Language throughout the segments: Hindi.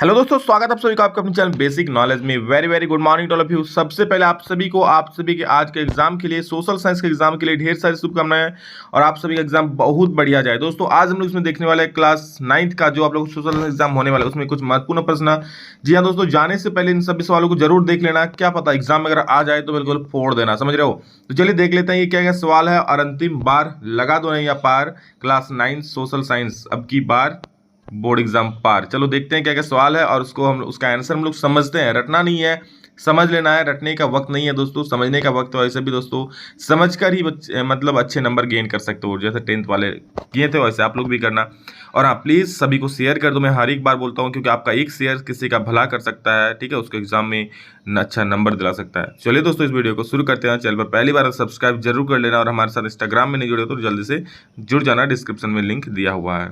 हेलो दोस्तों, स्वागत है आप सभी का आपका अपने चैनल बेसिक नॉलेज में। Very very good morning to all of you. सबसे पहले आप सभी के आज के एग्जाम के लिए, सोशल साइंस के एग्जाम के लिए ढेर सारी शुभकामनाएं और आप सभी का एग्जाम बहुत बढ़िया जाए। दोस्तों आज हम लोग इसमें देखने वाले हैं क्लास 9th का जो आप लोग सोशल साइंस एग्जाम होने वाला है उसमें कुछ महत्वपूर्ण प्रश्न। जी हाँ दोस्तों, जाने से पहले इन सभी सवालों को जरूर देख लेना, क्या पता एग्जाम में अगर आ जाए तो बिल्कुल फोड़ देना, समझ रहे हो। तो चलिए देख लेते हैं ये क्या क्या सवाल है और अंतिम बार लगा दो नहीं या पार क्लास 9 सोशल साइंस अब की बार बोर्ड एग्जाम पार। चलो देखते हैं क्या क्या सवाल है और उसको हम उसका आंसर हम लोग समझते हैं। रटना नहीं है, समझ लेना है। रटने का वक्त नहीं है दोस्तों, समझने का वक्त है। वैसे भी दोस्तों समझकर ही मतलब अच्छे नंबर गेन कर सकते हो, जैसे 10th वाले किए थे वैसे आप लोग भी करना। और हाँ प्लीज़ सभी को शेयर कर दो, मैं हर एक बार बोलता हूँ, क्योंकि आपका एक शेयर किसी का भला कर सकता है, ठीक है, उसके एग्जाम में अच्छा नंबर दिला सकता है। चलिए दोस्तों इस वीडियो को शुरू करते हैं। चैनल पर पहली बार सब्सक्राइब जरूर कर लेना और हमारे साथ इंस्टाग्राम में नहीं जुड़े तो जल्दी से जुड़ जाना, डिस्क्रिप्शन में लिंक दिया हुआ है।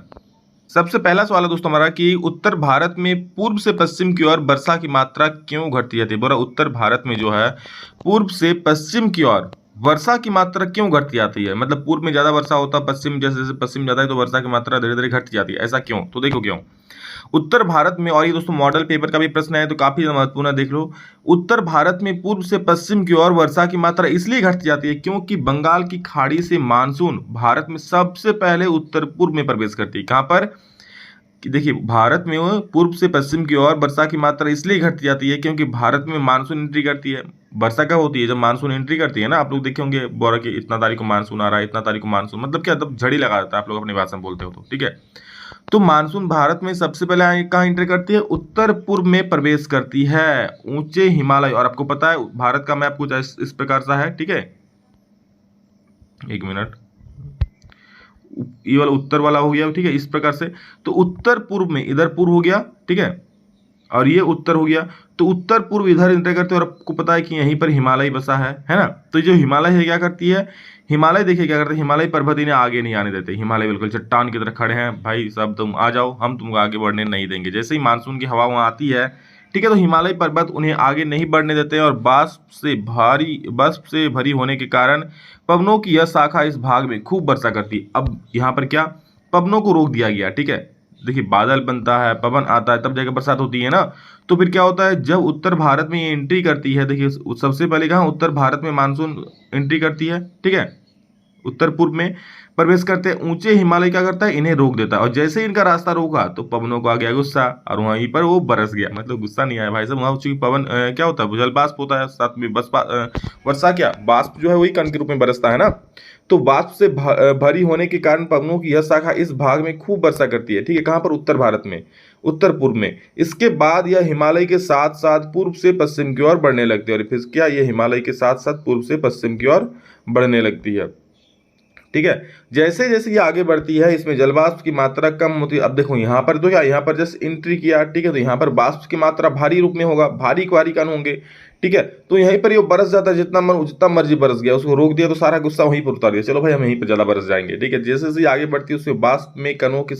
सबसे पहला सवाल है दोस्तों हमारा कि उत्तर भारत में पूर्व से पश्चिम की ओर वर्षा की मात्रा क्यों घटती जाती है। बोला उत्तर भारत में जो है पूर्व से पश्चिम की ओर वर्षा की मात्रा क्यों घटती जाती है। मतलब पूर्व में ज्यादा वर्षा होता है, पश्चिम जैसे जैसे पश्चिम जाता है तो वर्षा की मात्रा धीरे धीरे घटती जाती है, ऐसा क्यों। तो देखो क्यों उत्तर भारत में, और ये दोस्तों मॉडल पेपर का भी प्रश्न है तो काफी महत्वपूर्ण है, देख लो। उत्तर भारत में पूर्व से पश्चिम की ओर वर्षा की मात्रा इसलिए घटती जाती है क्योंकि बंगाल की खाड़ी से मानसून भारत में सबसे पहले उत्तर पूर्व में प्रवेश करती है। कहां पर कि देखिए भारत में वो पूर्व से पश्चिम की ओर वर्षा की मात्रा इसलिए घटती जाती है क्योंकि भारत में मानसून एंट्री करती है। वर्षा कब होती है, जब मानसून एंट्री करती है ना। आप लोग देखे होंगे बोरा कि इतना तारीख को मानसून आ रहा है, इतना तारीख को मानसून, मतलब क्या, तब झड़ी लगा देता है, आप लोग अपनी भाषा में बोलते हो तो, ठीक है। तो मानसून भारत में सबसे पहले कहाँ एंट्री करती है, उत्तर पूर्व में प्रवेश करती है, ऊंचे हिमालय। और आपको पता है भारत का मैप कुछ इस प्रकार सा है, ठीक है। एक मिनट, ये वाला उत्तर वाला हो गया, ठीक है, इस प्रकार से। तो उत्तर पूर्व में इधर पूर्व हो गया, ठीक है, और ये उत्तर हो गया। तो उत्तर पूर्व इधर इंटर करते हैं और आपको पता है कि यहीं पर हिमालय बसा है ना। तो जो हिमालय है क्या करती है, हिमालय देखिए क्या करते हैं, हिमालय पर्वत इन्हें आगे नहीं आने देते। हिमालय बिल्कुल चट्टान की तरह खड़े हैं, भाई सब तुम आ जाओ, हम तुमको आगे बढ़ने नहीं देंगे। जैसे ही मानसून की हवा वहां आती है, ठीक है, तो हिमालय पर्वत उन्हें आगे नहीं बढ़ने देते हैं और बर्फ से भरी होने के कारण पवनों की यह शाखा इस भाग में खूब वर्षा करती है। अब यहाँ पर क्या, पवनों को रोक दिया गया, ठीक है। देखिए बादल बनता है, पवन आता है, तब जाकर बरसात होती है ना। तो फिर क्या होता है, जब उत्तर भारत में ये एंट्री करती है, देखिए सबसे पहले कहाँ उत्तर भारत में मानसून एंट्री करती है, ठीक है, उत्तर पूर्व में प्रवेश करते हैं। ऊंचे हिमालय क्या करता है, इन्हें रोक देता है, और जैसे ही इनका रास्ता रोका तो पवनों को आ गया गुस्सा और वहीं पर वो बरस गया। मतलब गुस्सा नहीं आया भाई साहब, वहां चूंकि पवन क्या होता है, जलवाष्प होता है, साथ में वर्षा क्या, बाष्प जो है वही कण के रूप में बरसता है ना। तो वाष्प से भरी होने के कारण पवनों की यह शाखा इस भाग में खूब वर्षा करती है, ठीक है, कहाँ पर, उत्तर भारत में, उत्तर पूर्व में। इसके बाद यह हिमालय के साथ साथ पूर्व से पश्चिम की ओर बढ़ने लगती है, और फिर क्या, ये हिमालय के साथ साथ पूर्व से पश्चिम की ओर बढ़ने लगती है, ठीक है। जैसे जैसे ये आगे बढ़ती है इसमें जलवाष्प की मात्रा कम होती है। अब देखो यहाँ पर तो क्या, यहाँ पर जैसे एंट्री किया, ठीक है, तो यहाँ पर वाष्प की मात्रा भारी रूप में होगा, भारी क्वारी कण होंगे, ठीक है। तो यहीं पर ये बरस जाता है, जितना मर्जी बरस गया, उसको रोक दिया तो सारा गुस्सा वहीं पर उतार दिया, चलो भाई हम यहीं पर ज्यादा बरस जाएंगे, ठीक है। जैसे जैसे आगे बढ़ती है उसमें वाष्प के कणों की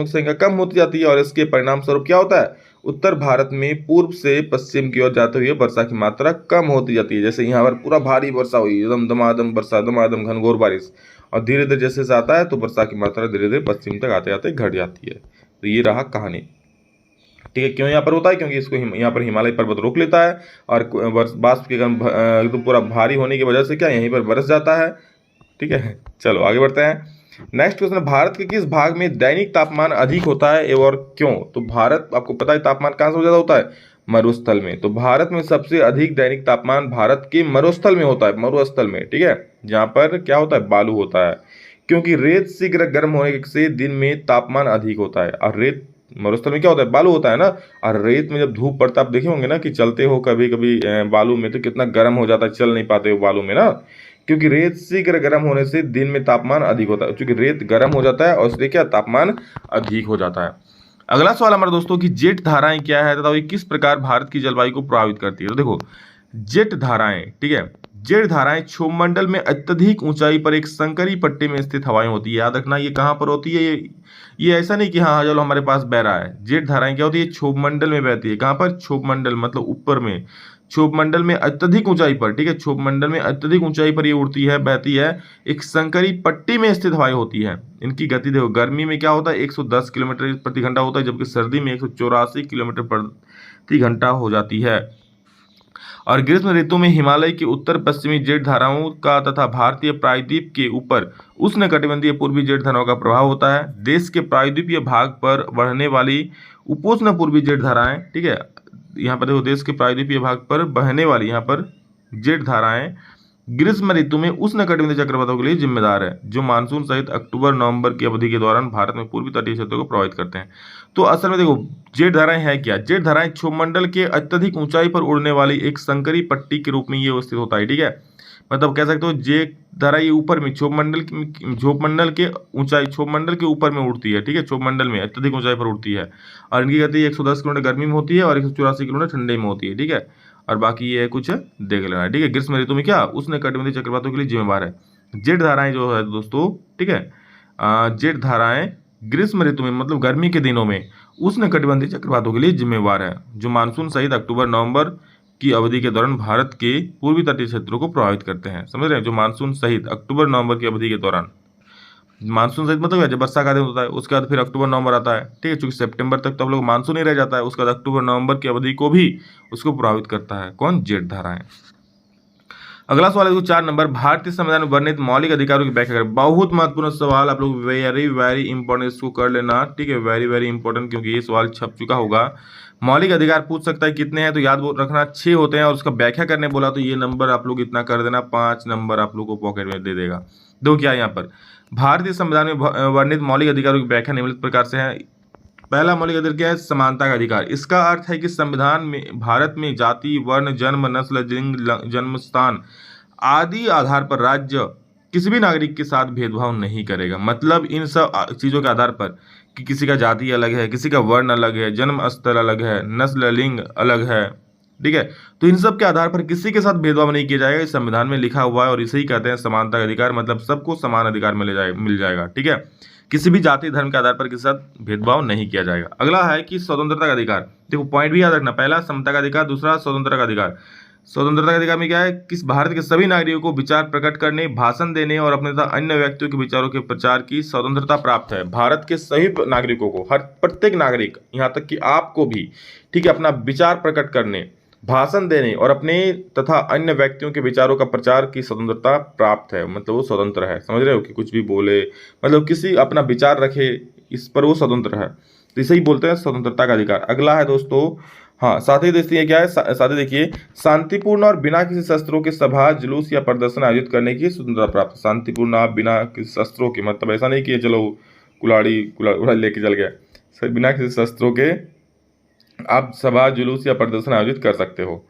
संख्या कम होती जाती है, और इसके परिणाम स्वरूप क्या होता है, उत्तर भारत में पूर्व से पश्चिम की ओर जाते हुए वर्षा की मात्रा कम होती जाती है। जैसे यहाँ पर पूरा भारी वर्षा हुई, एकदम दमादम वर्षा, दमादम घनघोर बारिश, और धीरे धीरे जैसे से आता है तो वर्षा की मात्रा धीरे धीरे पश्चिम तक आते आते घट जाती है। तो ये रहा कहानी, ठीक है। क्यों यहाँ पर होता है, क्योंकि इसको यहाँ पर हिमालय पर्वत रोक लेता है, और वाष्प के एकदम पूरा भारी होने की वजह से क्या यहीं पर बरस जाता है, ठीक है। चलो आगे बढ़ते हैं। नेक्स्ट क्वेश्चन, भारत के किस भाग में दैनिक तापमान अधिक होता है और क्यों। तो भारत, आपको पता है तापमान कहाँ से ज्यादा होता है, मरुस्थल में। तो भारत में सबसे अधिक दैनिक तापमान भारत के मरुस्थल में होता है, मरुस्थल में, ठीक है, जहाँ पर क्या होता है, बालू होता है। क्योंकि रेत शीघ्र गर्म होने से दिन में तापमान अधिक होता है, और रेत मरुस्थल में क्या होता है, बालू होता है ना। और रेत में जब धूप पड़ता है, आप देखे होंगे ना कि चलते हो कभी कभी बालू में, तो कितना गर्म हो जाता है, चल नहीं पाते हो बालू में ना, क्योंकि रेत शीघ्र गर्म होने से दिन में तापमान अधिक होता है। क्योंकि रेत गर्म हो जाता है और इसलिए क्या, तापमान अधिक हो जाता है। अगला सवाल हमारे दोस्तों की जेट धाराएं क्या है तथा ये किस प्रकार भारत की जलवायु को प्रभावित करती है। तो देखो जेट धाराएं, ठीक है, जेड धाराएं क्षोभमंडल में अत्यधिक ऊंचाई पर एक संकरी पट्टी में स्थित हवाएं होती है। याद रखना ये कहाँ पर होती है, ये ऐसा नहीं कि हाँ चलो हमारे पास बह रहा है। जेड धाराएं क्या होती है, क्षोभमंडल में बहती है। कहाँ पर, क्षोभमंडल मतलब ऊपर में, क्षोभमंडल में अत्यधिक ऊंचाई पर, ठीक है, क्षोभमंडल में अत्यधिक ऊंचाई पर ये उड़ती है, बहती है, एक संकरी पट्टी में स्थित हवाएं होती है। इनकी गति देखो, गर्मी में क्या होता है 110 किलोमीटर प्रति घंटा होता है, जबकि सर्दी में 184 किलोमीटर प्रति घंटा हो जाती है। और ग्रीष्म ऋतु में हिमालय की उत्तर पश्चिमी जेट धाराओं का तथा भारतीय प्रायद्वीप के ऊपर उष्णकटिबंधीय पूर्वी जेट धाराओं का प्रभाव होता है। देश के प्रायद्वीपीय भाग पर बढ़ने वाली उपोष्ण पूर्वी जेट धाराएं, ठीक है, यहाँ पर देखो देश के प्रायद्वीपीय भाग पर बहने वाली यहाँ पर जेट धाराएं ग्रीष्म ऋतु में उष्णकटिबंधीय चक्रवातों के लिए जिम्मेदार है, जो मानसून सहित अक्टूबर नवंबर की अवधि के दौरान भारत में पूर्वी तटीय क्षेत्रों को प्रभावित करते हैं। तो असल में देखो जेट धाराएं है क्या, जेट धाराएं क्षोभमंडल के अत्यधिक ऊंचाई पर उड़ने वाली एक संकरी पट्टी के रूप में ये स्थित होता है, ठीक है। मतलब कह सकते हो जेट धारा ये ऊपर में क्षोभमंडल के ऊंचाई, क्षोभमंडल के ऊपर में उड़ती है, ठीक है, क्षोभमंडल में अत्यधिक ऊंचाई पर उड़ती है। और इनकी गति 110 किलोमीटर गर्मी में होती है और 184 किलोमीटर ठंडे में होती है, ठीक है। और बाकी ये कुछ देख लेना है, ठीक है। ग्रीष्म ऋतु में क्या उष्णकटिबंधीय चक्रवातों के लिए जिम्मेदार है जेट धाराएं जो है दोस्तों, ठीक है। जेट धाराएं ग्रीष्म ऋतु में मतलब गर्मी के दिनों में उष्णकटिबंधीय चक्रवातों के लिए जिम्मेवार है, जो मानसून सहित अक्टूबर नवंबर की अवधि के दौरान भारत के पूर्वी तटीय क्षेत्रों को प्रभावित करते हैं। समझ रहे हैं, जो मानसून सहित अक्टूबर नवंबर की अवधि के दौरान, मानसून सहित मतलब जब वर्षा का दिन होता है उसके बाद फिर अक्टूबर नवंबर आता है, ठीक है, चूंकि सितंबर तक तो हम लोग मानसून ही रह जाता है, उसके बाद अक्टूबर नवंबर की अवधि को भी उसको प्रभावित करता है कौन, जेट धाराएं। अगला सवाल है 4 नंबर, भारतीय संविधान में वर्णित मौलिक अधिकारों की व्याख्या करें। बहुत महत्वपूर्ण सवाल, आप लोग वेरी वेरी इंपॉर्टेंट इसको कर लेना, ठीक है, वेरी वेरी इंपॉर्टेंट, क्योंकि ये सवाल छप चुका होगा। मौलिक अधिकार पूछ सकता है कितने हैं, तो याद रखना 6 होते हैं, और उसका व्याख्या करने बोला तो ये नंबर आप लोग इतना कर देना, 5 नंबर आप लोग को पॉकेट में दे देगा। दो क्या यहाँ पर, भारतीय संविधान में वर्णित मौलिक अधिकारों की व्याख्या निम्नलिखित प्रकार से है। पहला मौलिक अधिकार क्या है, समानता का अधिकार। इसका अर्थ है कि संविधान में भारत में जाति, वर्ण, जन्म, नस्ल, लिंग, जन्म स्थान आदि आधार पर राज्य किसी भी नागरिक के साथ भेदभाव नहीं करेगा। मतलब इन सब चीजों के आधार पर कि किसी का जाति अलग है, किसी का वर्ण अलग है, जन्म स्थल अलग है, नस्ल लिंग अलग है, ठीक है, तो इन सब के आधार पर किसी के साथ भेदभाव नहीं किया जाएगा। इस संविधान में लिखा हुआ है और इसे ही कहते हैं समानता का अधिकार, मतलब सबको समान अधिकार मिल जाएगा, ठीक है, किसी भी जाति धर्म के आधार पर किसी साथ भेदभाव नहीं किया जाएगा। अगला है कि स्वतंत्रता का अधिकार। देखो पॉइंट भी याद रखना, पहला समता का अधिकार, दूसरा स्वतंत्रता का अधिकार। स्वतंत्रता के अधिकार में क्या है, किस भारत के सभी नागरिकों को विचार प्रकट करने, भाषण देने और अपने तथा अन्य व्यक्तियों के विचारों के प्रचार की स्वतंत्रता प्राप्त है। भारत के सभी नागरिकों को, हर प्रत्येक नागरिक, यहाँ तक कि आपको भी, ठीक है, अपना विचार प्रकट करने, भाषण देने और अपने तथा अन्य व्यक्तियों के विचारों का प्रचार की स्वतंत्रता प्राप्त है। मतलब वो स्वतंत्र है, समझ रहे हो, कि कुछ भी बोले, मतलब किसी अपना विचार रखे, इस पर वो स्वतंत्र है, तो इसे ही बोलते हैं स्वतंत्रता का अधिकार। अगला है दोस्तों, हाँ, साथ ही देखिए क्या है, साथ ही देखिए शांतिपूर्ण और बिना किसी शस्त्रों के सभा, जुलूस या प्रदर्शन आयोजित करने की स्वतंत्रता प्राप्त। शांतिपूर्ण, आप बिना किसी शस्त्रों के, मतलब ऐसा नहीं कि चलो कुलाड़ी लेके चल गया, सर बिना किसी शस्त्रों के आप सभा, जुलूस या प्रदर्शन आयोजित कर सकते हो।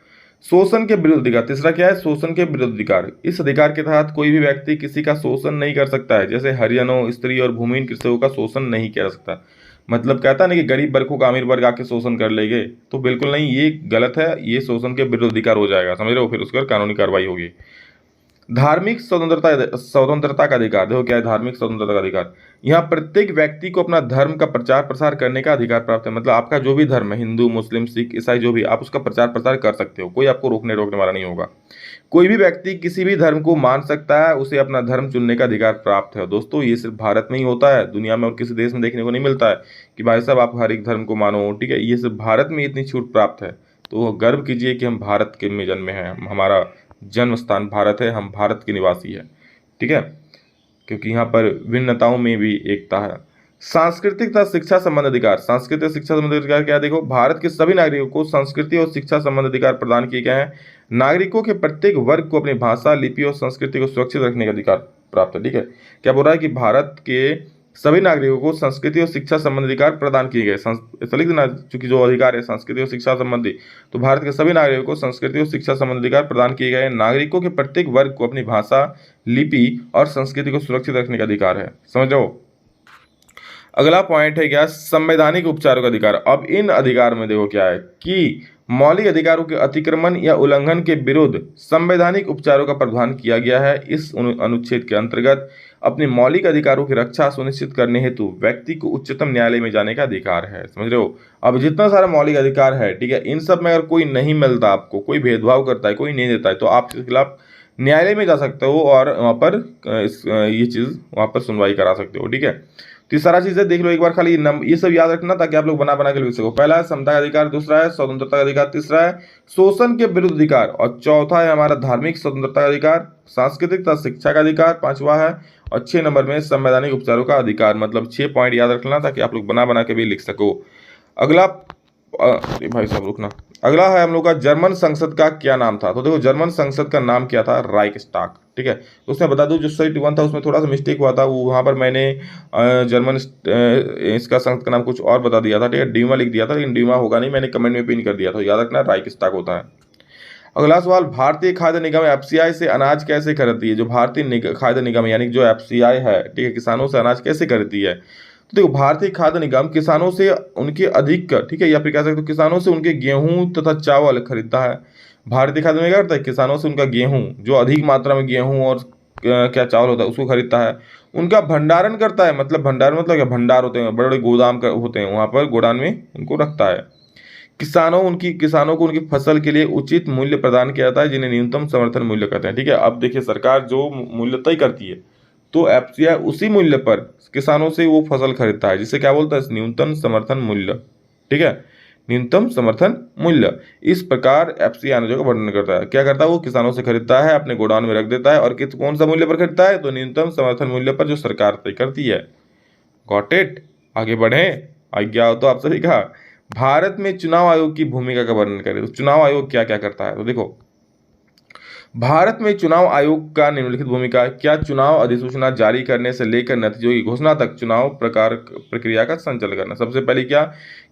शोषण के विरुद्ध अधिकार, तीसरा क्या है, शोषण के विरुद्ध अधिकार। इस अधिकार के तहत कोई भी व्यक्ति किसी का शोषण नहीं कर सकता है, जैसे हरिजनों, स्त्री और भूमिहीन कृषकों का शोषण नहीं किया जा सकता। मतलब कहता नहीं कि गरीब वर्ग को अमीर वर्ग आके शोषण कर लेंगे, तो बिल्कुल नहीं, ये गलत है, ये शोषण के विरुद्ध अधिकार हो जाएगा, समझ रहे हो, फिर उसके बाद कानूनी कार्रवाई होगी। धार्मिक स्वतंत्रता का अधिकार, देखो क्या है, धार्मिक स्वतंत्रता का अधिकार। यहाँ प्रत्येक व्यक्ति को अपना धर्म का प्रचार प्रसार करने का अधिकार प्राप्त है। मतलब आपका जो भी धर्म है, हिंदू, मुस्लिम, सिख, ईसाई, जो भी, आप उसका प्रचार प्रसार कर सकते हो, कोई आपको रोकने वाला नहीं होगा। कोई भी व्यक्ति किसी भी धर्म को मान सकता है, उसे अपना धर्म चुनने का अधिकार प्राप्त है। दोस्तों ये सिर्फ भारत में ही होता है, दुनिया में और किसी देश में देखने को नहीं मिलता है कि भाई साहब आप हर एक धर्म को मानो, ठीक है, ये सिर्फ भारत में इतनी छूट प्राप्त है। तो गर्व कीजिए कि हम भारत के में जन्मे हैं, हमारा जन्म स्थान भारत है, हम भारत के निवासी हैं, ठीक है, क्योंकि यहाँ पर भिन्नताओं में भी एकता है। सांस्कृतिक तथा शिक्षा संबंध अधिकार, सांस्कृतिक शिक्षा संबंध अधिकार क्या है, देखो भारत के सभी नागरिकों को संस्कृति और शिक्षा संबंध अधिकार प्रदान किए गए हैं। नागरिकों के प्रत्येक वर्ग को अपनी भाषा, लिपि और संस्कृति को सुरक्षित रखने का अधिकार प्राप्त है, ठीक है। क्या बोल रहा है कि भारत के सभी नागरिकों को संस्कृति और शिक्षा संबंधी अधिकार प्रदान किए गए। चूंकि जो अधिकार है संस्कृति और शिक्षा संबंधी, तो भारत के सभी नागरिकों को संस्कृति और शिक्षा संबंधी अधिकार प्रदान किए गए। नागरिकों के प्रत्येक वर्ग को अपनी भाषा, लिपि और संस्कृति को सुरक्षित रखने का अधिकार है, समझो। अगला पॉइंट है क्या, संवैधानिक उपचारों का अधिकार। अब इन अधिकार में देखो क्या है कि मौलिक अधिकारों के अतिक्रमण या उल्लंघन के विरुद्ध संवैधानिक उपचारों का प्रावधान किया गया है। इस अनुच्छेद के अंतर्गत अपने मौलिक अधिकारों की रक्षा सुनिश्चित करने हेतु व्यक्ति को उच्चतम न्यायालय में जाने का अधिकार है। समझ रहे हो? अब जितना सारा मौलिक अधिकार है, ठीक है, इन सब में अगर कोई नहीं मिलता, आपको कोई भेदभाव करता है, कोई नहीं देता है, तो आप इसके खिलाफ न्यायालय में जा सकते हो और वहाँ पर ये चीज़ वहाँ पर सुनवाई करा सकते हो। ठीक है, तो ये सारा चीज़ें देख लो एक बार, खाली ये सब याद रखना ताकि आप लोग बना बना के लिख सको। पहला है समता का अधिकार, दूसरा है स्वतंत्रता का अधिकार, तीसरा है शोषण के विरुद्ध अधिकार, और चौथा है हमारा धार्मिक स्वतंत्रता का अधिकार, सांस्कृतिक तथा शिक्षा का अधिकार, पांचवा है, और 6 नंबर में संवैधानिक उपचारों का अधिकार। मतलब 6 पॉइंट याद रखना ताकि आप लोग बना बना के भी लिख सको। अगला भाई साहब रुकना, अगला है हम लोग का जर्मन संसद का क्या नाम था। तो देखो जर्मन संसद का नाम क्या था, राइक्सटाग। ठीक है, तो उसमें बता दूं जो सेट 1 था उसमें थोड़ा सा मिस्टेक हुआ था, वो वहाँ पर मैंने जर्मन इसका संसद का नाम कुछ और बता दिया था। ठीक है, डीमा लिख दिया था, लेकिन डीमा होगा नहीं, मैंने कमेंट में पिन कर दिया था। याद रखना राइक्सटाग होता है। अगला सवाल, भारतीय खाद्य निगम एफसीआई से अनाज कैसे खरीदती है। जो भारतीय खाद्य निगम यानी जो एफसीआई है, ठीक है, किसानों से अनाज कैसे खरीदती है। तो देखो भारतीय खाद्य निगम किसानों से उनके अधिक, ठीक है, या फिर कह सकते हो किसानों से उनके गेहूं तथा चावल खरीदता है। भारतीय खाद्य निगम क्या करता है, किसानों से उनका गेहूं, जो अधिक मात्रा में गेहूं और क्या चावल होता है उसको खरीदता है। उनका भंडारण करता है, मतलब भंडारण मतलब क्या, भंडार होते हैं, बड़े बड़े गोदाम होते हैं, वहां पर गोदाम में उनको रखता है। किसानों को उनकी फसल के लिए उचित मूल्य प्रदान किया जाता है, जिन्हें न्यूनतम समर्थन मूल्य कहते हैं। ठीक है, अब देखिए सरकार जो मूल्य तय करती है, तो एफसीआई उसी मूल्य पर किसानों से वो फसल खरीदता है, जिसे क्या बोलता है, न्यूनतम समर्थन मूल्य। ठीक है, न्यूनतम समर्थन मूल्य। इस प्रकार एफसीआई अनाजों का वर्णन करता है। क्या करता है, वो किसानों से खरीदता है, अपने गोडाउन में रख देता है, और कौन सा मूल्य पर खरीदता है, तो न्यूनतम समर्थन मूल्य पर जो सरकार तय करती है। Got it? आगे बढ़े, आज्ञा हो तो आप सभी का। भारत में चुनाव आयोग की भूमिका का वर्णन करें। तो चुनाव आयोग क्या क्या करता है, तो देखो भारत में चुनाव आयोग का निम्नलिखित भूमिका है। क्या चुनाव अधिसूचना जारी करने से लेकर नतीजों की घोषणा तक चुनाव प्रक्रिया का संचालन करना। सबसे पहले क्या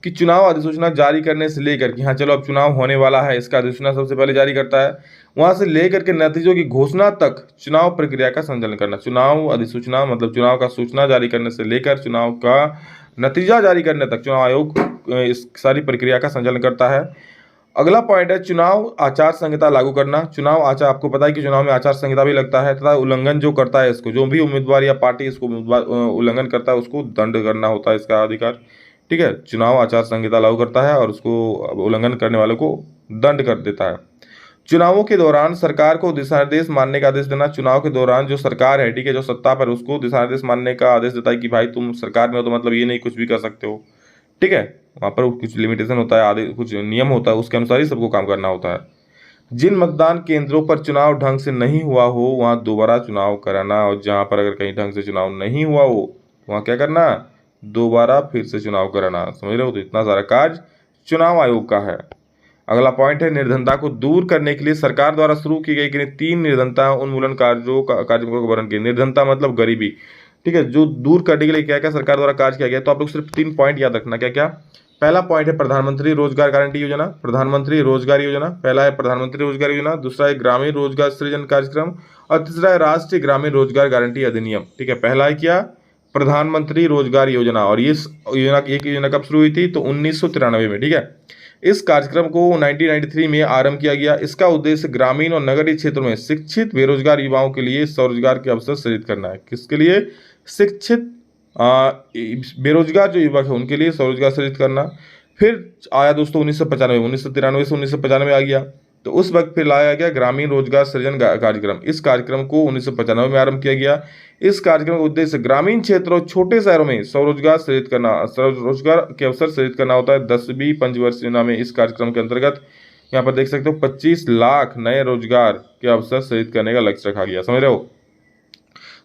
कि चुनाव अधिसूचना जारी करने से लेकर कि हाँ चलो अब चुनाव होने वाला है, इसका अधिसूचना सबसे पहले जारी करता है, वहां से लेकर के नतीजों की घोषणा तक चुनाव प्रक्रिया का संचालन करना। चुनाव अधिसूचना मतलब चुनाव का सूचना जारी करने से लेकर चुनाव का नतीजा जारी करने तक चुनाव आयोग इस सारी प्रक्रिया का संचालन करता है। अगला पॉइंट है चुनाव आचार संहिता लागू करना। चुनाव आचार, आपको पता है कि चुनाव में आचार संहिता भी लगता है, तथा उल्लंघन जो करता है इसको, जो भी उम्मीदवार या पार्टी इसको उल्लंघन करता है उसको दंड करना होता है इसका अधिकार। ठीक है, चुनाव आचार संहिता लागू करता है और उसको उल्लंघन करने वालों को दंड कर देता है। चुनावों के दौरान सरकार को दिशा निर्देश मानने का आदेश देना। चुनाव के दौरान जो सरकार है, ठीक है, जो सत्ता पर, उसको दिशा निर्देश मानने का आदेश देता है कि भाई तुम सरकार में हो तो मतलब ये नहीं कुछ भी कर सकते हो। ठीक है, वहाँ पर कुछ लिमिटेशन होता है, आदि कुछ नियम होता है, उसके अनुसार ही सबको काम करना होता है। जिन मतदान केंद्रों पर चुनाव ढंग से नहीं हुआ हो वहाँ दोबारा चुनाव कराना, और जहाँ पर अगर कहीं ढंग से चुनाव नहीं हुआ हो वहाँ क्या करना, दोबारा फिर से चुनाव कराना। समझ रहे हो? तो इतना सारा कार्य चुनाव आयोग का है। अगला पॉइंट है निर्धनता को दूर करने के लिए सरकार द्वारा शुरू की गई 3 निर्धनता उन्मूलन कार्यक्रमों का वर्णन किया। निर्धनता मतलब गरीबी, ठीक है, जो दूर करने के लिए क्या क्या सरकार द्वारा कार्य किया गया। तो आप लोग सिर्फ 3 पॉइंट याद रखना। क्या क्या? पहला पॉइंट है प्रधानमंत्री रोजगार गारंटी योजना, प्रधानमंत्री रोजगार योजना। पहला है प्रधानमंत्री रोजगार योजना, दूसरा है ग्रामीण रोजगार सृजन कार्यक्रम, और तीसरा है राष्ट्रीय ग्रामीण रोजगार गारंटी अधिनियम। ठीक है, पहला है क्या, प्रधानमंत्री रोजगार योजना, और ये योजना कब शुरू हुई थी, तो 1993 में। ठीक है, इस कार्यक्रम को 1993 में आरंभ किया गया। इसका उद्देश्य ग्रामीण और नगरीय क्षेत्रों में शिक्षित बेरोजगार युवाओं के लिए स्वरोजगार के अवसर सृजित करना है। किसके लिए? शिक्षित बेरोजगार जो युवक है उनके लिए स्वरोजगार सृजित करना। फिर आया दोस्तों 1993 से 1995 आ गया, तो उस वक्त फिर लाया गया ग्रामीण रोजगार सृजन कार्यक्रम। इस कार्यक्रम को 1995 में आरंभ किया गया। इस कार्यक्रम का उद्देश्य ग्रामीण क्षेत्रों और छोटे शहरों में स्वरोजगार सृजित करना, स्वरोजगार के अवसर सृजित करना होता है। 10वीं पंचवर्षीय योजना में इस कार्यक्रम के अंतर्गत यहाँ पर देख सकते हो 25 लाख नए रोजगार के अवसर सृजित करने का लक्ष्य रखा गया। समझ रहे हो?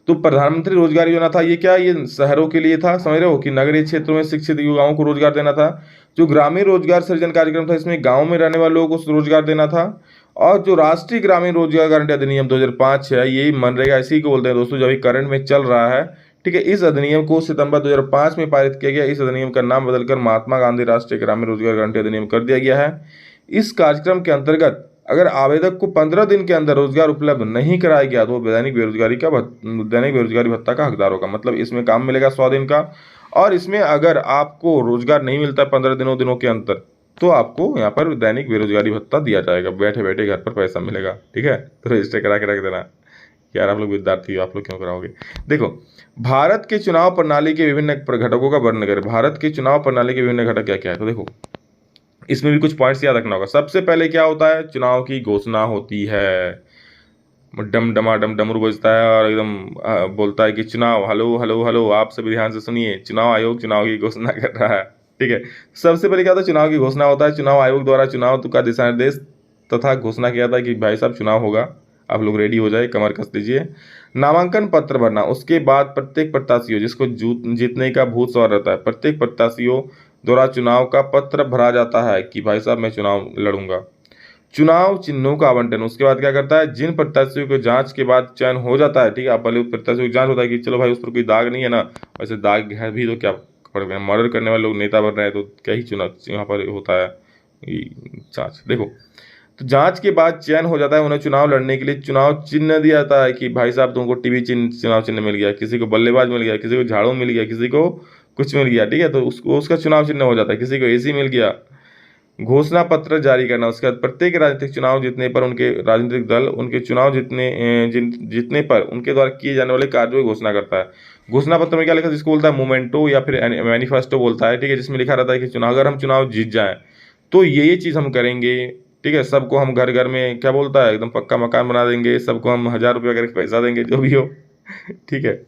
तो प्रधानमंत्री रोजगार योजना था, ये क्या, ये शहरों के लिए था। समझ रहे हो कि नगरीय क्षेत्रों में शिक्षित युवाओं को रोजगार देना था। जो ग्रामीण रोजगार सृजन कार्यक्रम था, इसमें गांव में रहने वाले लोगों को रोजगार देना था। और जो राष्ट्रीय ग्रामीण रोजगार गारंटी अधिनियम 2005 है, ये मनरेगा इसी को बोलते हैं दोस्तों, जो अभी करंट में चल रहा है। ठीक है, इस अधिनियम को सितंबर 2005 में पारित किया गया। इस अधिनियम का नाम बदलकर महात्मा गांधी राष्ट्रीय ग्रामीण रोजगार गारंटी अधिनियम कर दिया गया है। इस कार्यक्रम के अंतर्गत अगर आवेदक को 15 दिन के अंदर रोजगार उपलब्ध नहीं कराया गया तो वो दैनिक बेरोजगारी भत्ता का हकदार होगा। मतलब इसमें काम मिलेगा 100 दिन का, और इसमें अगर आपको रोजगार नहीं मिलता 15 दिनों के अंदर, तो आपको यहाँ पर दैनिक बेरोजगारी भत्ता दिया जाएगा, बैठे बैठे घर पर पैसा मिलेगा। ठीक है, तो रजिस्टर करा के रख देना। यार आप लोग विद्यार्थी हो, आप लोग क्यों कराओगे। देखो, भारत के चुनाव प्रणाली के विभिन्न घटकों का वर्णन करें। भारत के चुनाव प्रणाली के विभिन्न घटक क्या क्या है, तो देखो इसमें भी कुछ पॉइंट्स याद रखना होगा। सबसे पहले क्या होता है, चुनाव की घोषणा होती है, डम डमाडम डमरू बजता है और एकदम बोलता है कि चुनाव, हेलो हेलो हेलो, आप सभी ध्यान से सुनिए, चुनाव आयोग चुनाव की घोषणा कर रहा है। ठीक है, सबसे पहले क्या होता है, चुनाव की घोषणा होता है। चुनाव आयोग द्वारा चुनाव का दिशा निर्देश तथा घोषणा किया था कि भाई साहब चुनाव होगा, आप लोग रेडी हो जाए, कमर कस लीजिए। नामांकन पत्र भरना, उसके बाद प्रत्येक प्रत्याशियों जिसको जीतने का भूत सवार रहता है, प्रत्येक प्रत्याशियों द्वारा चुनाव का पत्र भरा जाता है कि भाई साहब मैं चुनाव लड़ूंगा। चुनाव चिन्हों का आवंटन, उसके बाद क्या करता है, जिन प्रत्याशियों को जांच के बाद चयन हो जाता है, ठीक है, आप पहले प्रत्याशियों की जांच होता है कि चलो भाई उस पर कोई दाग नहीं है ना, वैसे दाग है भी तो क्या फर्क है, मर्डर करने वाले लोग नेता बन रहे हैं तो क्या ही चुनाव यहाँ पर होता है जांच। देखो, तो जांच के बाद चयन हो जाता है, उन्हें चुनाव लड़ने के लिए चुनाव चिन्ह दिया जाता है कि भाई साहब तुमको टीवी चिन्ह, चुनाव चिन्ह मिल गया, किसी को बल्लेबाज मिल गया, किसी को झाड़ू मिल गया, किसी को कुछ मिल गया। ठीक है, तो उसको उसका चुनाव चिन्ह हो जाता है, किसी को एसी मिल गया। घोषणा पत्र जारी करना, उसके बाद प्रत्येक राजनीतिक चुनाव जीतने पर उनके राजनीतिक दल उनके चुनाव जीतने पर उनके द्वारा किए जाने वाले कार्यों की घोषणा करता है। घोषणा पत्र में क्या लिखा है, जिसको बोलता है मोमेंटो या फिर मैनिफेस्टो बोलता है। ठीक है, जिसमें लिखा रहता है कि चुनाव, अगर हम चुनाव जीत जाएं तो ये चीज़ हम करेंगे। ठीक है, सबको हम घर घर में क्या बोलता है, एकदम पक्का मकान बना देंगे, सबको हम 1000 रुपये करके पैसा देंगे, जो भी हो। ठीक है,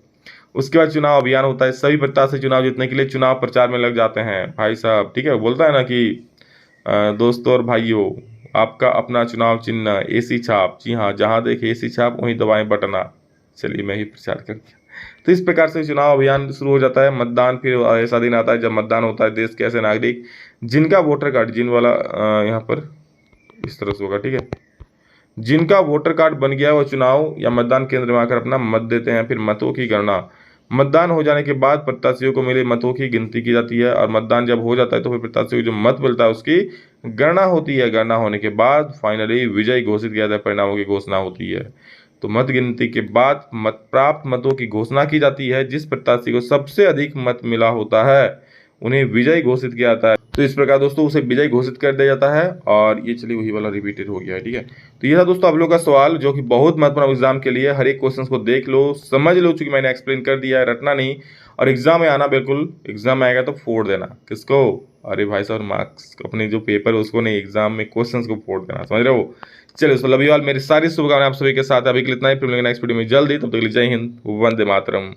उसके बाद चुनाव अभियान होता है, सभी प्रत्याशी चुनाव जीतने के लिए चुनाव प्रचार में लग जाते हैं भाई साहब। ठीक है, बोलता है ना कि दोस्तों और भाइयों, आपका अपना चुनाव चिन्ह एसी छाप, जी हाँ, जहाँ देखे एसी छाप वहीं दबाएं बटना। चलिए मैं ही प्रचार कर दिया। तो इस प्रकार से चुनाव अभियान शुरू हो जाता है। मतदान, फिर ऐसा दिन आता है जब मतदान होता है। देश के ऐसे नागरिक जिनका वोटर कार्ड, जिन वाला यहाँ पर इस तरह से होगा, ठीक है, जिनका वोटर कार्ड बन गया है वो चुनाव या मतदान केंद्र में आकर अपना मत देते हैं। फिर मतों की गणना, मतदान हो जाने के बाद प्रत्याशियों को मिले मतों की गिनती की जाती है और मतदान जब हो जाता है तो फिर प्रत्याशियों को जो मत मिलता है उसकी गणना होती है। गणना होने के बाद फाइनली विजय घोषित किया जाता है, परिणामों की घोषणा होती है। तो मत गिनती के बाद प्राप्त मतों की घोषणा की जाती है। जिस प्रत्याशी को सबसे अधिक मत मिला होता है उन्हें विजय घोषित किया जाता है। तो इस प्रकार दोस्तों उसे विजय घोषित कर दिया जाता है। और ये चलिए वही वाला रिपीटेड हो गया है। ठीक है, तो ये था दोस्तों आप लोग का सवाल, जो कि बहुत महत्वपूर्ण एग्जाम के लिए। हर एक क्वेश्चन को देख लो, समझ लो, चूंकि मैंने एक्सप्लेन कर दिया है, रटना नहीं। और एग्जाम में आना, बिल्कुल एग्जाम में आएगा तो फोड़ देना। किसको? अरे भाई साहब, मार्क्स अपने जो पेपर है उसको नहीं, एग्जाम में क्वेश्चन को फोड़ देना, समझ रहे हो। चलिए दोस्तों, लव यू ऑल, मेरी सारी शुभकामनाएं आप सभी के साथ। अभी के लिए इतना ही, फिर मिलेंगे नेक्स्ट वीडियो में जल्दी। तब तक के लिए जय हिंद, वंदे मातरम।